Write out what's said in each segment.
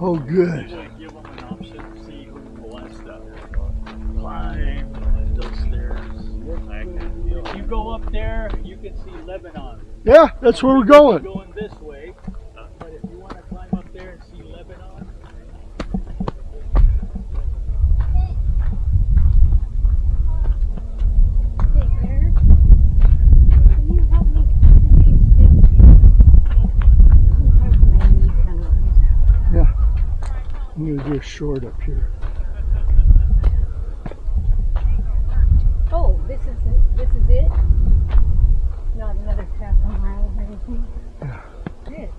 Oh, good. You would give them an option to see who wants to climb those stairs. If you go up there, you can see Lebanon. Yeah, that's where we're going. Going this way, but if you want to climb up there and see Lebanon. Yeah, I'm going to do a short up here. Oh, this is it? This is it? Not another half a mile or anything? Yeah. Good.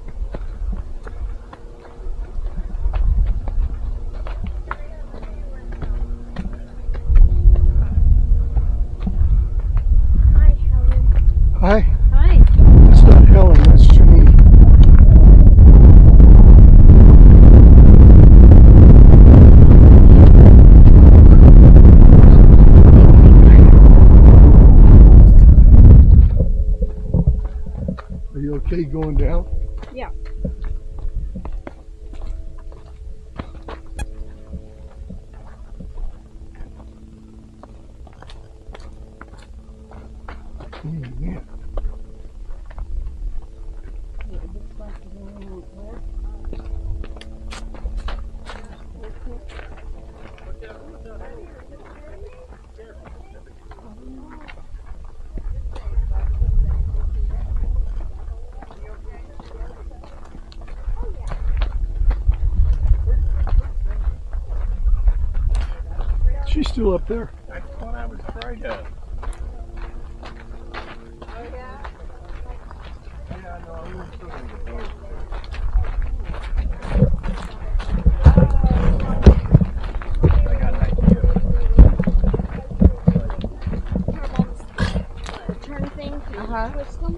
Hi, Helen. Hi. Hi. That's not Helen, that's Janine. Are you okay going down? Yeah. Man. It looks like we're going there. She's still up there. That's what I was afraid of. Yeah, no, I wouldn't put it before. I got an idea. The turn thing, can you twist them?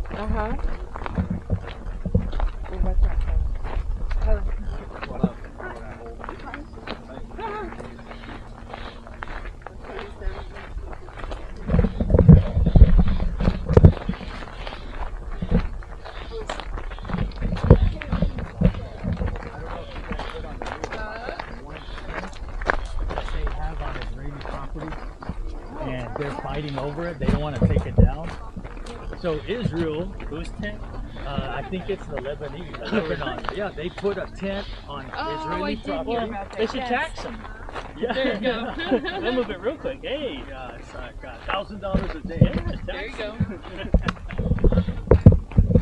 And they're fighting over it. They don't want to take it down. So Israel, whose tent? I think it's the Lebanon. Yeah, they put a tent on Israeli property. They should tax them. Yeah. There you go. They'll move it real quick. Hey, it's like $1,000 a day. Yeah, There you go.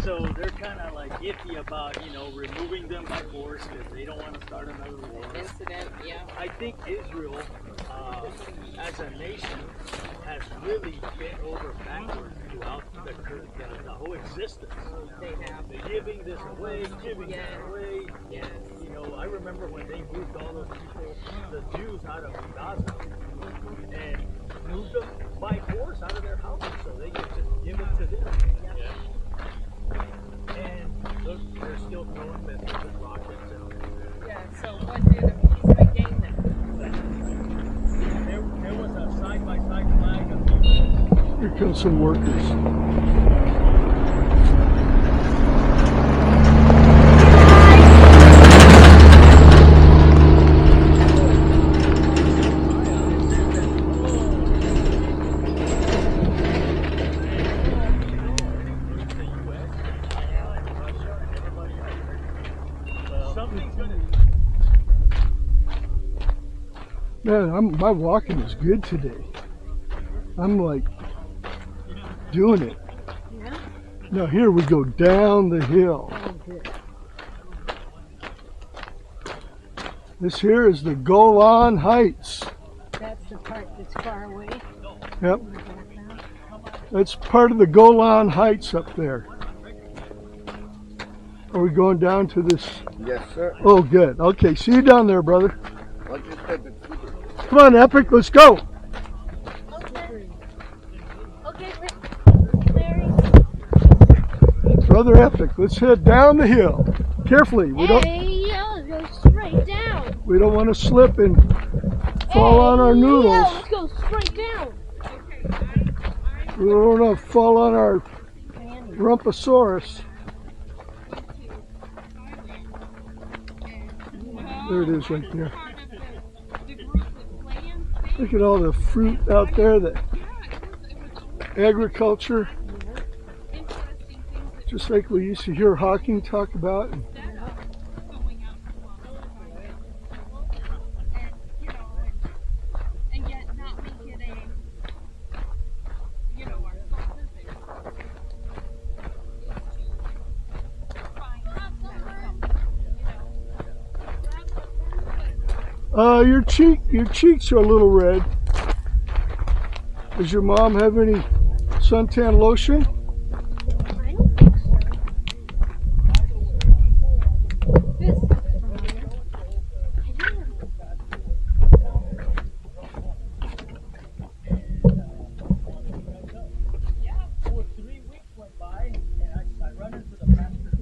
So they're kind of like iffy about, removing them by force because they don't want to start another war. Incident, yeah. I think Israel, as a nation, has really bent over backwards throughout the whole existence. They have. Giving this away, giving Yes. that away. Yes. I remember when they moved all those people, the Jews, out of Gaza, and moved them by force out of their houses so they could just give it to them. Yeah. And look, they're still throwing missiles and rockets. Yeah, so what did the peace begin then? There was a side-by-side flag of people. Here come some workers. Man, my walking is good today. I'm like doing it. Yeah? Now here we go down the hill. Oh, good. This here is the Golan Heights. That's the part that's far away. Yep. That's part of the Golan Heights up there. Are we going down to this? Yes, sir. Oh, good. Okay, see you down there, brother. I just said that. Come on, Epic, let's go. Okay. Okay, Brother Epic, let's head down the hill. Carefully. We don't go straight down. we don't want to slip and fall on our noodles. Let's go straight down. We don't want to fall on our Rumpasaurus. There it is right there. Look at all the fruit out there, the agriculture. Just like we used to hear Hawking talk about. Your cheeks are a little red. Does your mom have any suntan lotion? I don't think so. This.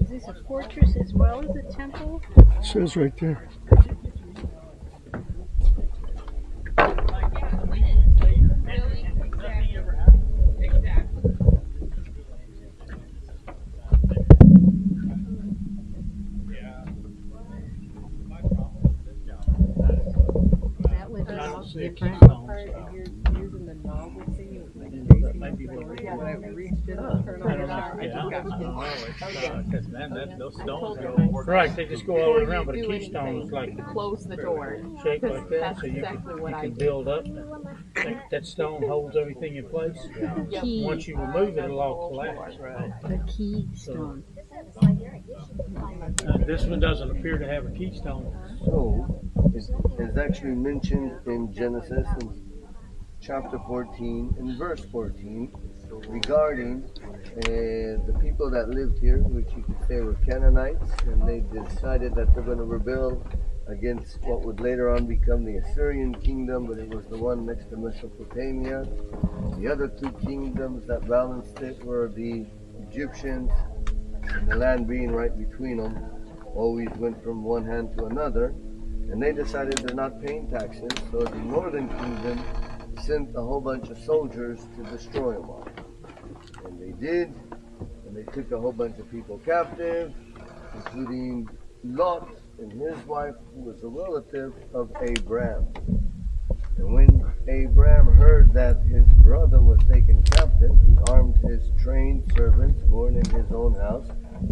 Is this a fortress as well as a temple? It says right there. That would be different. Using the novel thing, it was like Might be what yeah, when I reached in and turned I on don't the know. shower, I Yeah, just got I don't know. Because man, those stones go. Right, they just go all the way around, but a do keystone is anything, like to close the door. shaped like that, That's so you exactly what I can did. build up. That stone holds everything in place. Yep. Once you remove it, it'll all collapse. Right. the keystone. This one doesn't appear to have a keystone. So, it's actually mentioned in Genesis in chapter 14 and verse 14 regarding the people that lived here, which you could say were Canaanites, and they decided that they're going to rebel against what would later on become the Assyrian kingdom, but it was the one next to Mesopotamia. The other two kingdoms that balanced it were the Egyptians, and the land being right between them always went from one hand to another, and they decided they're not paying taxes, so the northern kingdom sent a whole bunch of soldiers to destroy them all. And they did, and they took a whole bunch of people captive, including Lot and his wife, who was a relative of Abram. And when Abram heard that his brother was taken captive, he armed his trained servants born in his own house,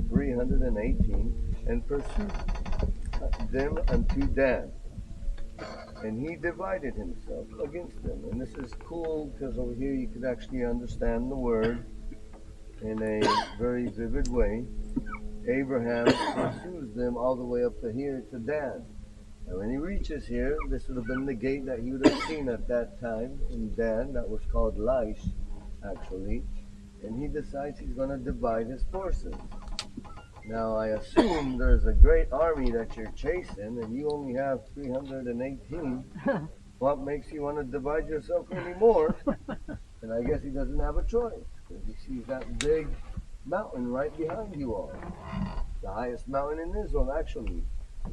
318, and pursued them unto Dan. And he divided himself against them. And this is cool because over here you could actually understand the word in a very vivid way. Abraham pursues them all the way up to here to Dan. And when he reaches here, this would have been the gate that he would have seen at that time in Dan. That was called Laish, actually. And he decides he's going to divide his forces. Now, I assume there's a great army that you're chasing, and you only have 318. What makes you want to divide yourself anymore? And I guess he doesn't have a choice, because he sees that big mountain right behind you all. The highest mountain in Israel, actually,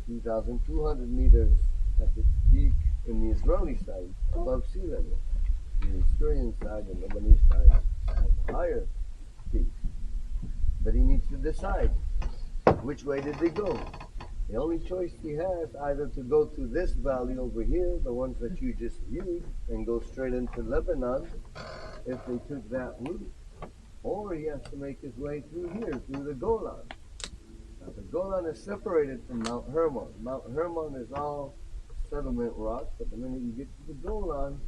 2,200 meters at its peak in the Israeli side, above sea level. The Syrian side and the Lebanese side have higher peaks. But he needs to decide, which way did they go? The only choice he has, either to go to this valley over here, the ones that you just viewed, and go straight into Lebanon, if they took that route, or he has to make his way through here, through the Golan. Now, the Golan is separated from Mount Hermon. Mount Hermon is all settlement rock, but the minute you get to the Golan,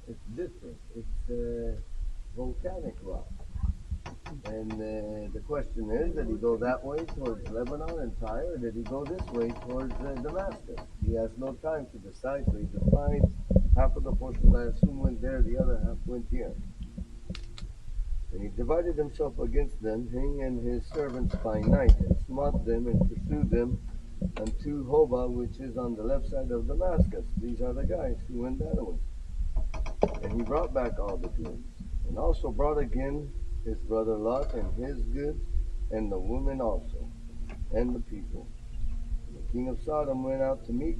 it's different. It's volcanic rock. And the question is, did he go that way towards Lebanon and Tyre, or did he go this way towards Damascus? He has no time to decide, so he decides half of the forces, I assume, went there, the other half went here. And he divided himself against them, he and his servants by night, and smote them and pursued them unto Hobah, which is on the left side of Damascus. These are the guys who went that way. And he brought back all the goods, and also brought again his brother Lot and his goods, and the women also, and the people. And the king of Sodom went out to meet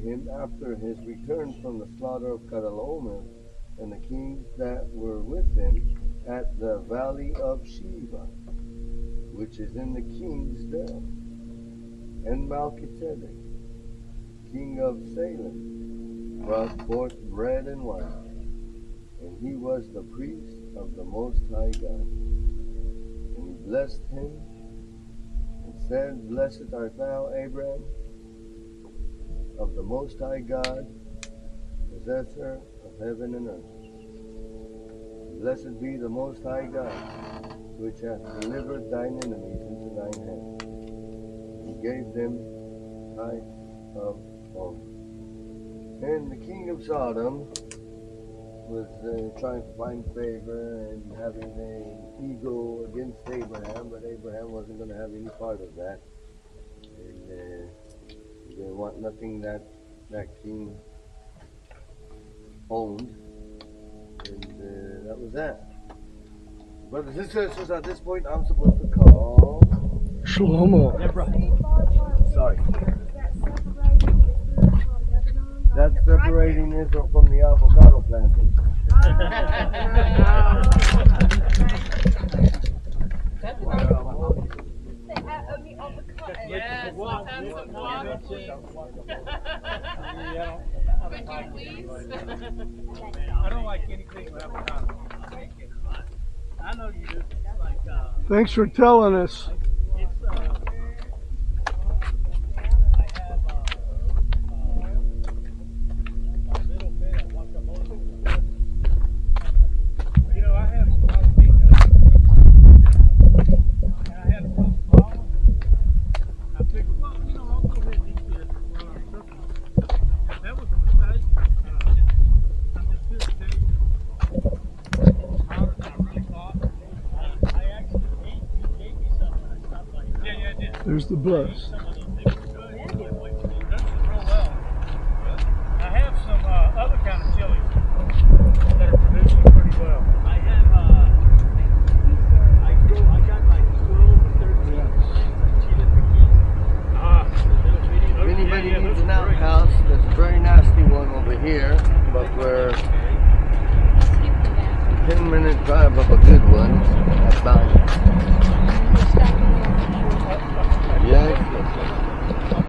him after his return from the slaughter of Kedalaomer, and the kings that were with him at the valley of Sheva, which is in the king's dell, and Malchizedek. king of Salem, brought forth bread and wine, and he was the priest of the Most High God. And he blessed him and said, Blessed art thou, Abram, of the Most High God, possessor of heaven and earth. Blessed be the Most High God, which hath delivered thine enemies into thine hand, and gave them tithe of all. And the king of Sodom was trying to find favor and having an ego against Abraham, but Abraham wasn't going to have any part of that. And he didn't want nothing that king owned. And that was that. Brothers and sisters, at this point, I'm supposed to call Shlomo. Sorry. That's separating Israel from the avocado planting. Yes, let's have some guava, please. Could you please? I don't like anything with avocado. I know you do. It's like, Thanks for telling us. it's, I have, a little bit of guacamole. You know, I have some jalapenos. And I had a little problem. I figured, well, you know, I'll go ahead and eat this while I'm cooking. That was a mistake. I'm just here to tell you how I really thought. I actually ate, you gave me some when I stopped by. Yeah, I did. There's the bless. Some of these things are good. It does real well. I have some other kind of chilies that are producing pretty well. I have, I got like 12 or 13 chili piquins. If anybody needs an outhouse, there's a very nasty one over here, but we're 10-minute drive of a good one. About